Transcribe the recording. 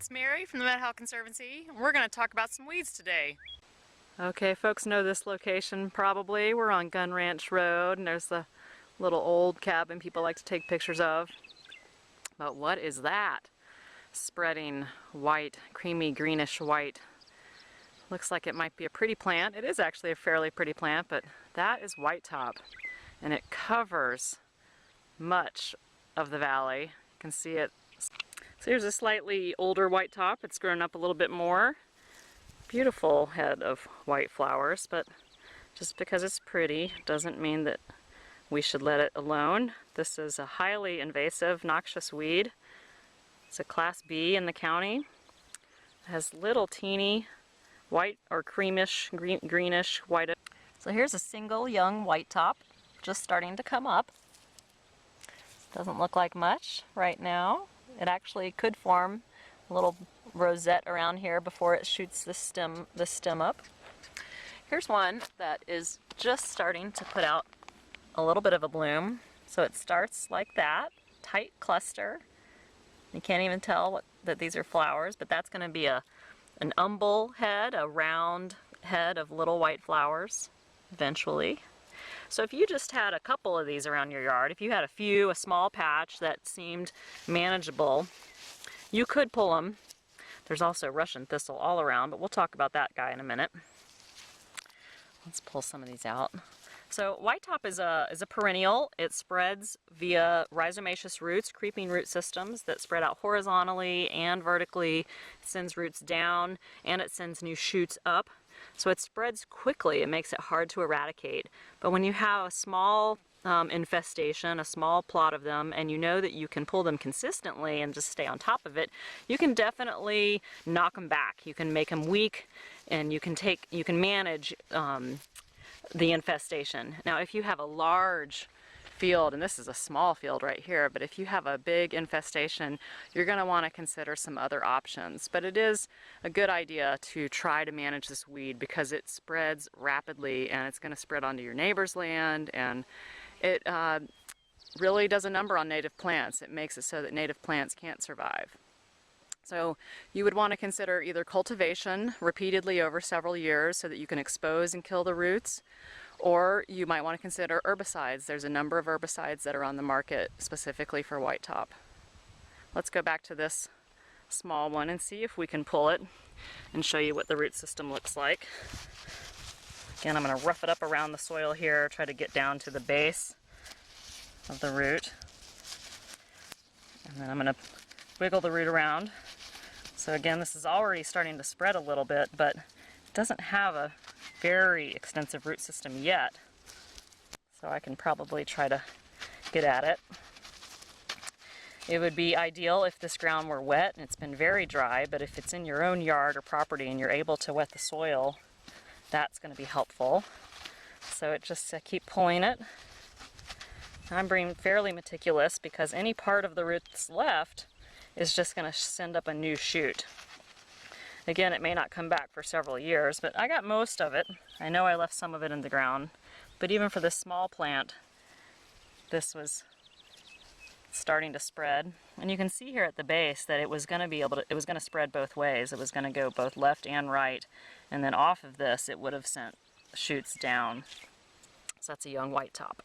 It's Mary from the Methow Conservancy. We're going to talk about some weeds today. Okay, folks know this location probably. We're on Gun Ranch Road, and there's the little old cabin people like to take pictures of. But what is that? Spreading white, creamy greenish white. Looks like it might be a pretty plant. It is actually a fairly pretty plant, but that is whitetop, and it covers much of the valley. You can see it. So here's a slightly older whitetop. It's grown up a little bit more. Beautiful head of white flowers, but just because it's pretty doesn't mean that we should let it alone. This is a highly invasive, noxious weed. It's a Class B in the county. It has little teeny white or creamish, greenish white. So here's a single young whitetop just starting to come up. Doesn't look like much right now. It actually could form a little rosette around here before it shoots the stem up. Here's one that is just starting to put out a little bit of a bloom. So it starts like that, tight cluster. You can't even tell that these are flowers, but that's going to be an umbel head, a round head of little white flowers eventually. So if you just had a couple of these around your yard, if you had a small patch that seemed manageable, you could pull them. There's also Russian thistle all around, but we'll talk about that guy in a minute. Let's pull some of these out. So whitetop is a perennial. It spreads via rhizomaceous roots, creeping root systems that spread out horizontally and vertically. It sends roots down and it sends new shoots up. So it spreads quickly. It makes it hard to eradicate. But when you have a small infestation, a small plot of them, and you know that you can pull them consistently and just stay on top of it, you can definitely knock them back. You can make them weak, and you can manage the infestation. Now, if you have a large field, and this is a small field right here, but if you have a big infestation, you're going to want to consider some other options. But it is a good idea to try to manage this weed because it spreads rapidly and it's going to spread onto your neighbor's land, and it really does a number on native plants. It makes it so that native plants can't survive. So you would want to consider either cultivation repeatedly over several years so that you can expose and kill the roots, or you might want to consider herbicides. There's a number of herbicides that are on the market specifically for whitetop. Let's go back to this small one and see if we can pull it and show you what the root system looks like. Again, I'm going to rough it up around the soil here, try to get down to the base of the root. And then I'm going to wiggle the root around. So again, this is already starting to spread a little bit, but it doesn't have a very extensive root system yet. So I can probably try to get at it. It would be ideal if this ground were wet and it's been very dry, but if it's in your own yard or property and you're able to wet the soil, that's going to be helpful. So it just keep pulling it. I'm being fairly meticulous because any part of the root that's left is just going to send up a new shoot. Again, it may not come back for several years, but I got most of it. I know I left some of it in the ground, but even for this small plant, this was starting to spread. And you can see here at the base that it was going to spread both ways. It was going to go both left and right, and then off of this it would have sent shoots down. So that's a young whitetop.